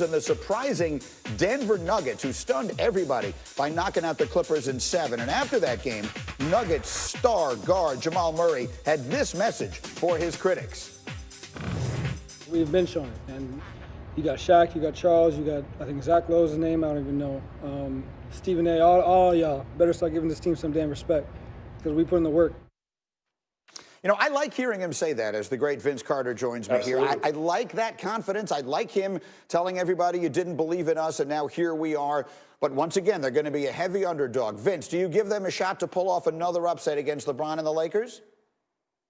And the surprising Denver Nuggets, who stunned everybody by knocking out the Clippers in 7. And after that game, Nuggets star guard Jamal Murray had this message for his critics. We've been showing it. And you got Shaq, you got Charles, you got, I think Zach Lowe's his name, I don't even know. Stephen A., all y'all better start giving this team some damn respect because we put in the work. You know, I like hearing him say that as the great Vince Carter joins me here. I like that confidence. I like him telling everybody you didn't believe in us, and now here we are. But once again, they're going to be a heavy underdog. Vince, do you give them a shot to pull off another upset against LeBron and the Lakers?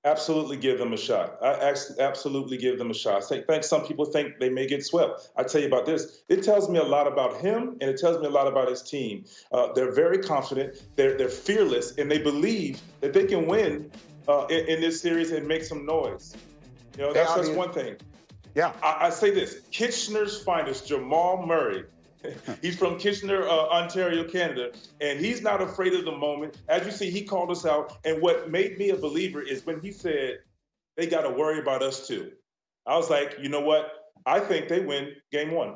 Absolutely give them a shot. I absolutely give them a shot. I think some people think they may get swept. I tell you about this. It tells me a lot about him, and it tells me a lot about his team. They're very confident. They're fearless, and they believe that they can win in this series and make some noise. You know, that's one thing. Yeah. I say this. Kitchener's finest, Jamal Murray. He's from Kitchener, Ontario, Canada, and he's not afraid of the moment. As you see, he called us out, and what made me a believer is when he said, they got to worry about us too. I was like, you know what? I think they win game 1.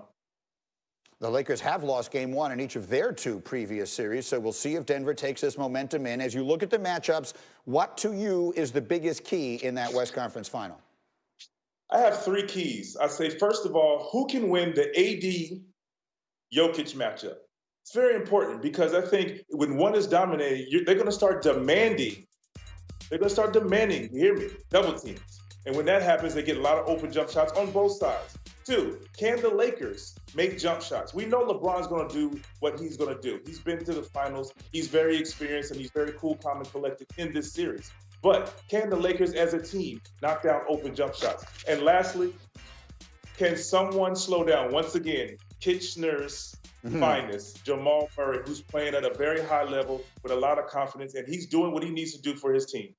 The Lakers have lost game 1 in each of their 2 previous series, so we'll see if Denver takes this momentum in. As you look at the matchups, what to you is the biggest key in that West Conference final? I have 3 keys. I say, first of all, who can win the AD-Jokic matchup? It's very important because I think when one is dominating, they're going to start demanding. They're going to start demanding, you hear me, double teams. And when that happens, they get a lot of open jump shots on both sides. 2, can the Lakers make jump shots? We know LeBron's going to do what he's going to do. He's been to the finals. He's very experienced, and he's very cool, calm, and collected in this series. But can the Lakers as a team knock down open jump shots? And lastly, can someone slow down, once again, Kitchener's finest, Jamal Murray, who's playing at a very high level with a lot of confidence, and he's doing what he needs to do for his team.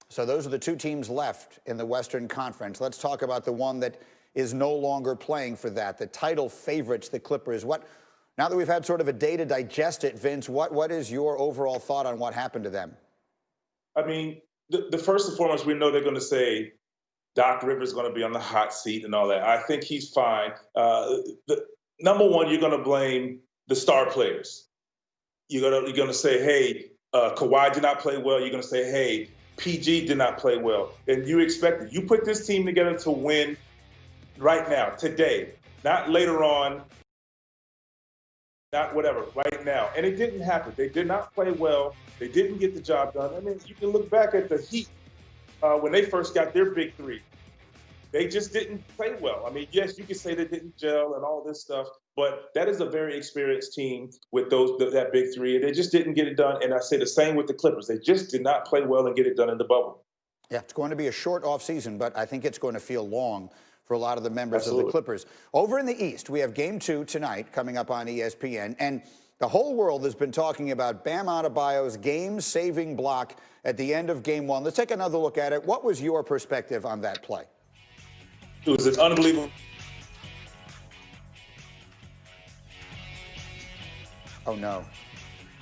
So those are the 2 teams left in the Western Conference. Let's talk about the one that is no longer playing for that, the title favorites, the Clippers. Now that we've had sort of a day to digest it, Vince, what is your overall thought on what happened to them? I mean, the first and foremost, we know they're going to say Doc Rivers is going to be on the hot seat and all that. I think he's fine. Number one, you're going to blame the star players. You're going to say, hey, Kawhi did not play well. You're going to say, hey, PG did not play well. And you expect it. You put this team together to win right now, today, not later on, not whatever, right now. And it didn't happen. They did not play well. They didn't get the job done. I mean, you can look back at the Heat when they first got their big 3. They just didn't play well. I mean, yes, you could say they didn't gel and all this stuff, but that is a very experienced team with that big 3, and they just didn't get it done. And I say the same with the Clippers. They just did not play well and get it done in the bubble. Yeah, it's going to be a short offseason, but I think it's going to feel long for a lot of the members of the Clippers. Over in the East, we have Game 2 tonight coming up on ESPN, and the whole world has been talking about Bam Adebayo's game-saving block at the end of Game 1. Let's take another look at it. What was your perspective on that play? It was unbelievable. Oh, no.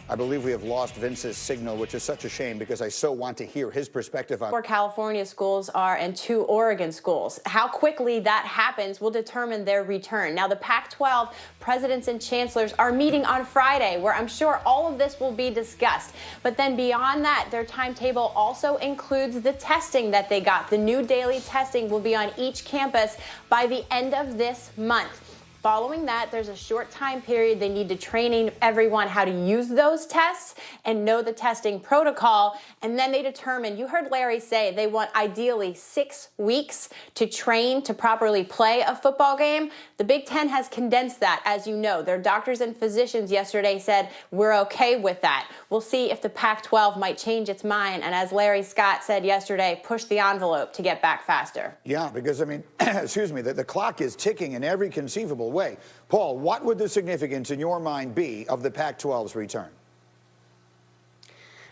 I believe we have lost Vince's signal, which is such a shame because I so want to hear his perspective on 4 California schools are and 2 Oregon schools. How quickly that happens will determine their return. Now, the Pac-12 presidents and chancellors are meeting on Friday, where I'm sure all of this will be discussed. But then beyond that, their timetable also includes the testing that they got. The new daily testing will be on each campus by the end of this month. Following that, there's a short time period. They need to train everyone how to use those tests and know the testing protocol. And then they determine, you heard Larry say, they want ideally 6 weeks to train to properly play a football game. The Big Ten has condensed that, as you know. Their doctors and physicians yesterday said, we're okay with that. We'll see if the Pac-12 might change its mind. And as Larry Scott said yesterday, push the envelope to get back faster. Yeah, because, I mean, excuse me, the clock is ticking in every conceivable way. Paul, what would the significance in your mind be of the Pac-12's return?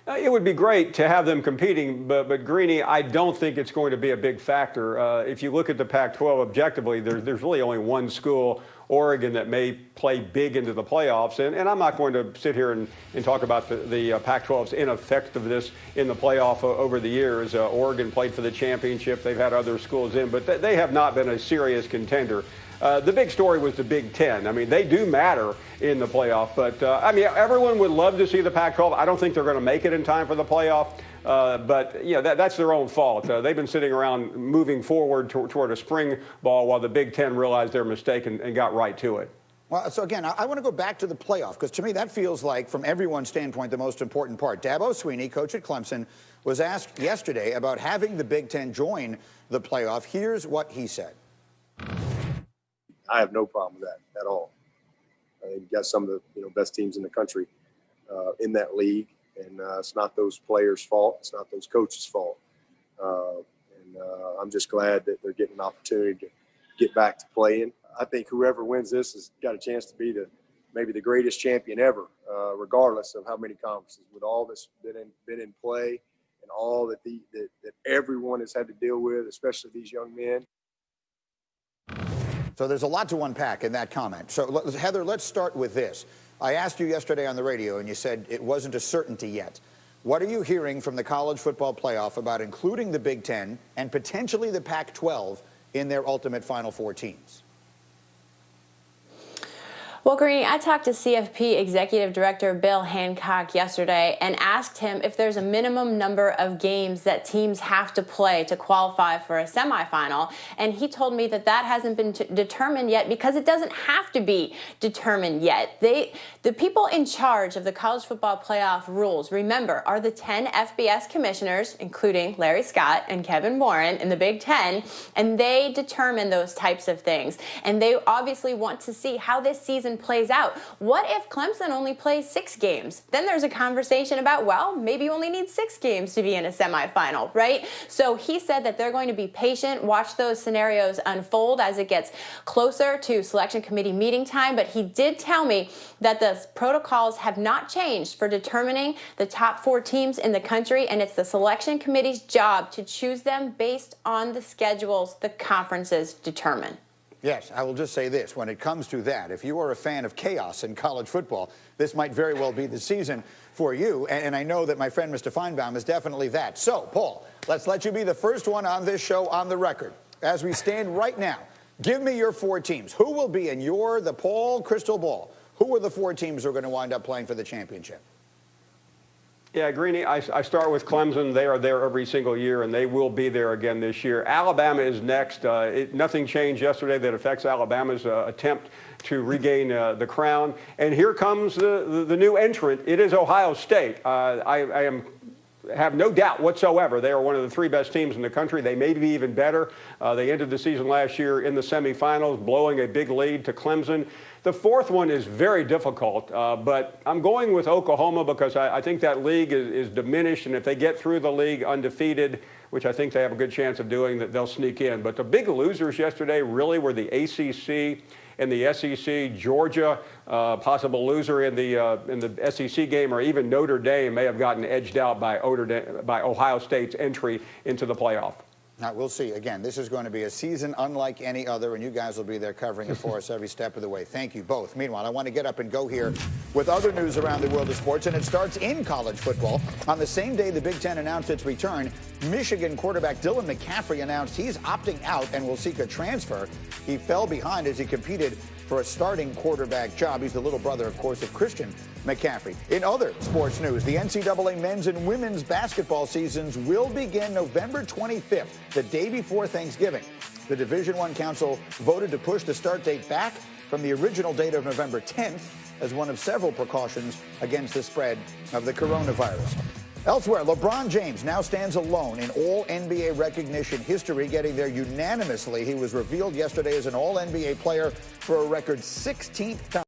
It would be great to have them competing, but Greeny, I don't think it's going to be a big factor. If you look at the Pac-12 objectively, there's really only one school, Oregon, that may play big into the playoffs. And I'm not going to sit here and talk about the Pac-12's ineffectiveness in the playoff over the years. Oregon played for the championship. They've had other schools in, but they have not been a serious contender. The big story was the Big Ten. I mean, they do matter in the playoff, but I mean, everyone would love to see the Pac-12. I don't think they're going to make it in time for the playoff. But you know, that's their own fault. They've been sitting around moving forward toward a spring ball while the Big Ten realized their mistake and got right to it. Well, so again, I want to go back to the playoff because to me that feels like, from everyone's standpoint, the most important part. Dabo Swinney, coach at Clemson, was asked yesterday about having the Big Ten join the playoff. Here's what he said. I have no problem with that at all. You've got some of the best teams in the country in that league, and it's not those players' fault. It's not those coaches' fault. I'm just glad that they're getting an opportunity to get back to playing. I think whoever wins this has got a chance to be maybe the greatest champion ever, regardless of how many conferences, with all that's been in play and all that everyone has had to deal with, especially these young men. So there's a lot to unpack in that comment. So Heather, let's start with this. I asked you yesterday on the radio, and you said it wasn't a certainty yet. What are you hearing from the college football playoff about including the Big Ten and potentially the Pac-12 in their ultimate Final Four teams? Well, Greeny, I talked to CFP Executive Director Bill Hancock yesterday and asked him if there's a minimum number of games that teams have to play to qualify for a semifinal. And he told me that hasn't been determined yet because it doesn't have to be determined yet. The people in charge of the college football playoff rules, remember, are the 10 FBS commissioners, including Larry Scott and Kevin Warren in the Big Ten, and they determine those types of things. And they obviously want to see how this season plays out. What if Clemson only plays 6 games? Then there's a conversation about, well, maybe you only need 6 games to be in a semifinal, right? So he said that they're going to be patient, watch those scenarios unfold as it gets closer to selection committee meeting time. But he did tell me that the protocols have not changed for determining the top 4 teams in the country, and it's the selection committee's job to choose them based on the schedules the conferences determine. Yes, I will just say this. When it comes to that, if you are a fan of chaos in college football, this might very well be the season for you. And I know that my friend Mr. Feinbaum is definitely that. So, Paul, let's let you be the first one on this show on the record. As we stand right now, give me your 4 teams. Who will be in the Paul crystal ball? Who are the 4 teams who are going to wind up playing for the championship? Yeah, Greeny, I start with Clemson. They are there every single year, and they will be there again this year. Alabama is next. Nothing changed yesterday that affects Alabama's attempt to regain the crown. And here comes the new entrant. It is Ohio State. I have no doubt whatsoever they are one of the 3 best teams in the country. They may be even better. They ended the season last year in the semifinals, blowing a big lead to Clemson. The 4th one is very difficult, but I'm going with Oklahoma because I think that league is diminished, and if they get through the league undefeated, which I think they have a good chance of doing, that they'll sneak in. But the big losers yesterday really were the ACC and the SEC. Georgia, possible loser in the SEC game, or even Notre Dame may have gotten edged out by Ohio State's entry into the playoff. Now, we'll see. Again, this is going to be a season unlike any other, and you guys will be there covering it for us every step of the way. Thank you both. Meanwhile, I want to get up and go here with other news around the world of sports, and it starts in college football. On the same day the Big Ten announced its return, Michigan quarterback Dylan McCaffrey announced he's opting out and will seek a transfer. He fell behind as he competed for a starting quarterback job. He's the little brother, of course, of Christian McCaffrey. In other sports news, the NCAA men's and women's basketball seasons will begin November 25th, the day before Thanksgiving. The Division I Council voted to push the start date back from the original date of November 10th as one of several precautions against the spread of the coronavirus. Elsewhere, LeBron James now stands alone in All-NBA recognition history, getting there unanimously. He was revealed yesterday as an All-NBA player for a record 16th time.